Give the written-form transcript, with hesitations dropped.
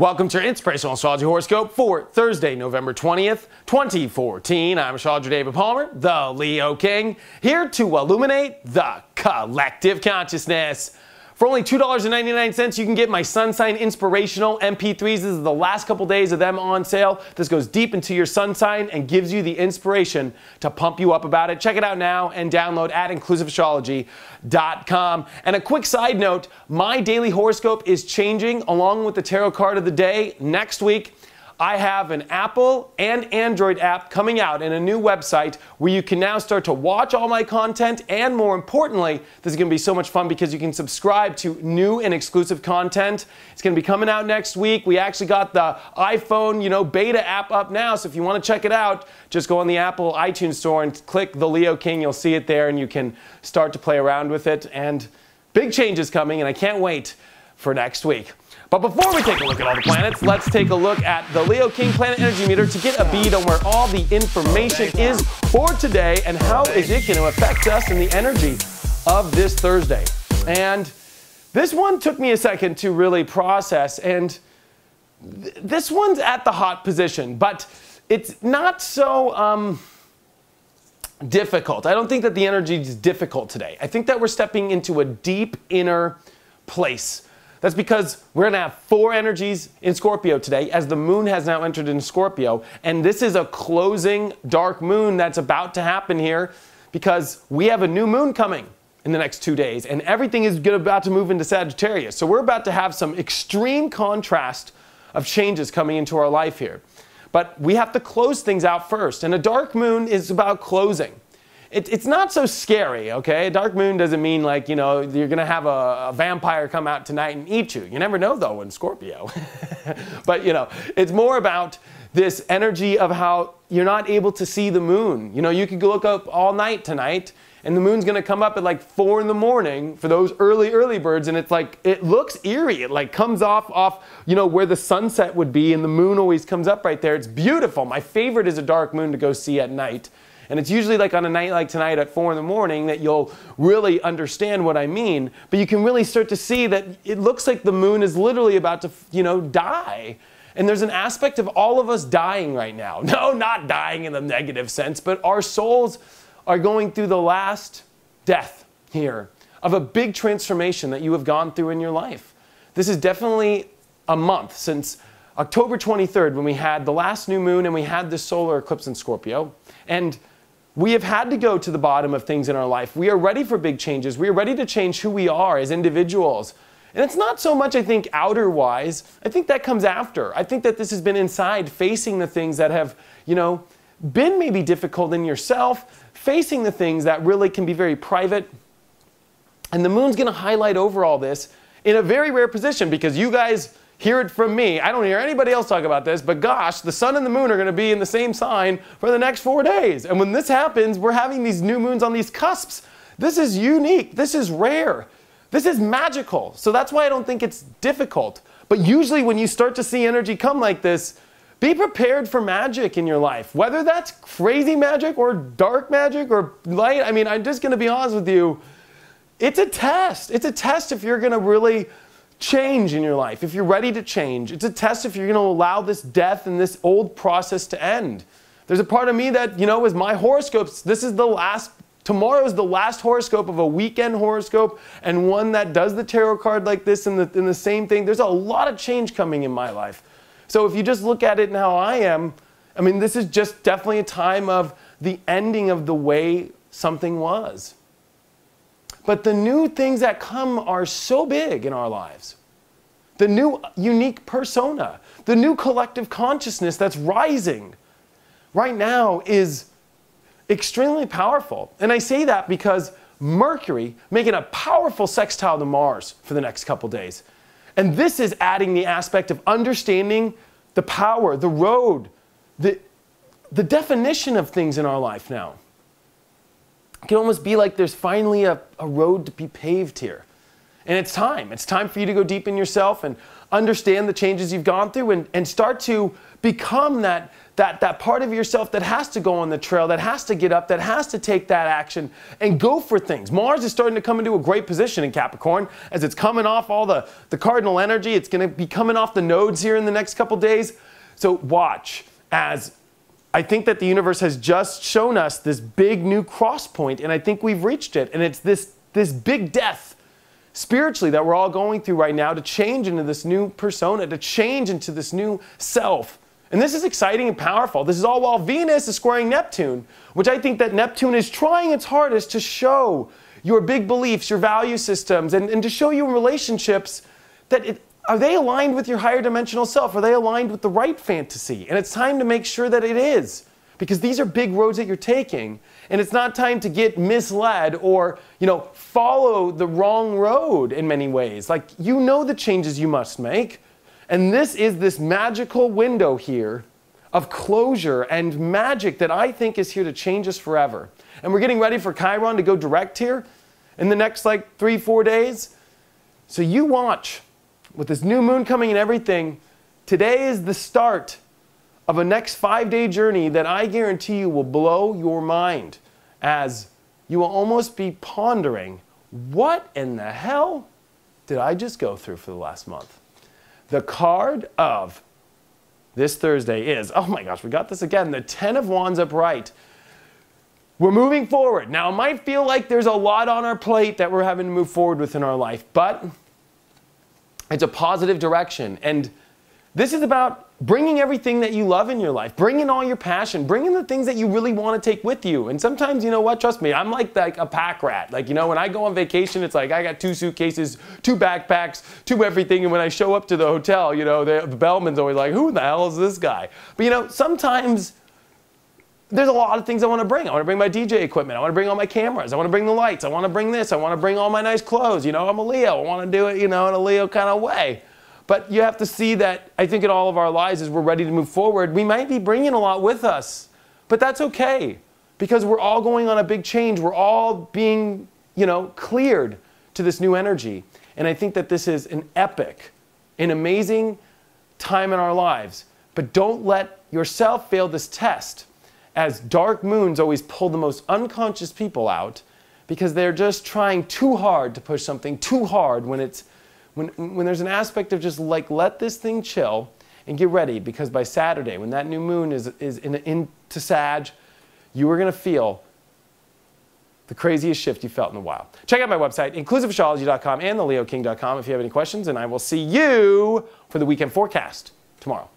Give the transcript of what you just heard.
Welcome to your Inspirational Astrology Horoscope for Thursday, November 20th, 2014. I'm astrologer David Palmer, the Leo King, here to illuminate the collective consciousness. For only $2.99, you can get my sun sign inspirational MP3s. This is the last couple days of them on sale. This goes deep into your sun sign and gives you the inspiration to pump you up about it. Check it out now and download at inclusiveastrology.com. And a quick side note, my daily horoscope is changing along with the tarot card of the day. Next week, I have an Apple and Android app coming out and a new website where you can now start to watch all my content, and more importantly, this is going to be so much fun because you can subscribe to new and exclusive content. It's going to be coming out next week. We actually got the iPhone, beta app up now, so if you want to check it out, just go on the Apple iTunes store and click the Leo King. You'll see it there and you can start to play around with it. And big changes coming, and I can't wait for next week. But before we take a look at all the planets, let's take a look at the Leo King Planet Energy Meter to get a bead on where all the information is for today and how is it going to affect us in the energy of this Thursday. And this one took me a second to really process, and this one's at the hot position, but it's not so difficult. I don't think that the energy is difficult today. I think that we're stepping into a deep inner place. That's because we're going to have 4 energies in Scorpio today, as the moon has now entered in Scorpio. And this is a closing dark moon that's about to happen here because we have a new moon coming in the next 2 days. And everything is about to move into Sagittarius. So we're about to have some extreme contrast of changes coming into our life here. But we have to close things out first. And a dark moon is about closing. It's not so scary, okay? A dark moon doesn't mean like, you're going to have a vampire come out tonight and eat you. You never know, though, in Scorpio. But, it's more about this energy of how you're not able to see the moon. You could look up all night tonight, and the moon's going to come up at like 4 in the morning for those early birds, and it's like, it looks eerie. It like comes off, where the sunset would be, and the moon always comes up right there. It's beautiful. My favorite is a dark moon to go see at night. And it's usually like on a night like tonight at 4 in the morning that you'll really understand what I mean. But you can really start to see that it looks like the moon is literally about to, die. And there's an aspect of all of us dying right now. No, not dying in the negative sense, but our souls are going through the last death here of a big transformation that you have gone through in your life. This is definitely a month since October 23rd when we had the last new moon and we had this solar eclipse in Scorpio. And we have had to go to the bottom of things in our life. We are ready for big changes. We are ready to change who we are as individuals. And it's not so much, I think, outer-wise. I think that comes after. I think that this has been inside, facing the things that have, been maybe difficult in yourself, facing the things that really can be very private. And the moon's going to highlight over all this in a very rare position because you guys hear it from me. I don't hear anybody else talk about this, but gosh, the sun and the moon are going to be in the same sign for the next 4 days. And when this happens, we're having these new moons on these cusps. This is unique. This is rare. This is magical. So that's why I don't think it's difficult. But usually when you start to see energy come like this, be prepared for magic in your life. Whether that's crazy magic or dark magic or light. I mean, I'm just going to be honest with you. It's a test. It's a test if you're going to really change in your life, if you're ready to change. It's a test if you're going to allow this death and this old process to end. There's a part of me that, is my horoscopes. Tomorrow is the last horoscope of a weekend horoscope and one that does the tarot card like this and the same thing. There's a lot of change coming in my life. So if you just look at it and how I am, this is just definitely a time of the ending of the way something was. But the new things that come are so big in our lives. The new unique persona, the new collective consciousness that's rising right now is extremely powerful. And I say that because Mercury making a powerful sextile to Mars for the next couple days. And this is adding the aspect of understanding the power, the road, the definition of things in our life now. It can almost be like there's finally a road to be paved here. And it's time. It's time for you to go deep in yourself and understand the changes you've gone through and start to become that that part of yourself that has to go on the trail, that has to get up, that has to take that action and go for things. Mars is starting to come into a great position in Capricorn as it's coming off all the cardinal energy. It's going to be coming off the nodes here in the next couple days. So watch as I think that the universe has just shown us this big new cross point, and I think we've reached it. And it's this big death spiritually that we're all going through right now to change into this new persona, to change into this new self. And this is exciting and powerful. This is all while Venus is squaring Neptune, which I think that Neptune is trying its hardest to show your big beliefs, your value systems, and to show you in relationships that are they aligned with your higher dimensional self? Are they aligned with the right fantasy? And it's time to make sure that it is, because these are big roads that you're taking, and it's not time to get misled or, follow the wrong road in many ways. Like, the changes you must make. And this is this magical window here of closure and magic that I think is here to change us forever. And we're getting ready for Chiron to go direct here in the next 3-4 days. So you watch. With this new moon coming and everything, today is the start of a next 5-day journey that I guarantee you will blow your mind, as you will almost be pondering, what in the hell did I just go through for the last month? The card of this Thursday is, oh my gosh, we got this again, the 10 of Wands upright. We're moving forward. Now, it might feel like there's a lot on our plate that we're having to move forward with in our life, but it's a positive direction. And this is about bringing everything that you love in your life, bringing all your passion, bringing the things that you really want to take with you. And sometimes, trust me, I'm like a pack rat. When I go on vacation, it's like I got 2 suitcases, 2 backpacks, 2 everything. And when I show up to the hotel, the bellman's always like, who the hell is this guy? But sometimes there's a lot of things I want to bring. I want to bring my DJ equipment. I want to bring all my cameras. I want to bring the lights. I want to bring this. I want to bring all my nice clothes. I'm a Leo. I want to do it, in a Leo kind of way. But you have to see that I think in all of our lives, as we're ready to move forward, we might be bringing a lot with us. But that's okay, because we're all going on a big change. We're all being, cleared to this new energy. And I think that this is an epic, an amazing time in our lives. But don't let yourself fail this test, as dark moons always pull the most unconscious people out, because they're just trying too hard to push something too hard when there's an aspect of just let this thing chill and get ready, because by Saturday, when that new moon is into Sag, you are going to feel the craziest shift you felt in a while. Check out my website, inclusiveastrology.com and theleoking.com if you have any questions, and I will see you for the weekend forecast tomorrow.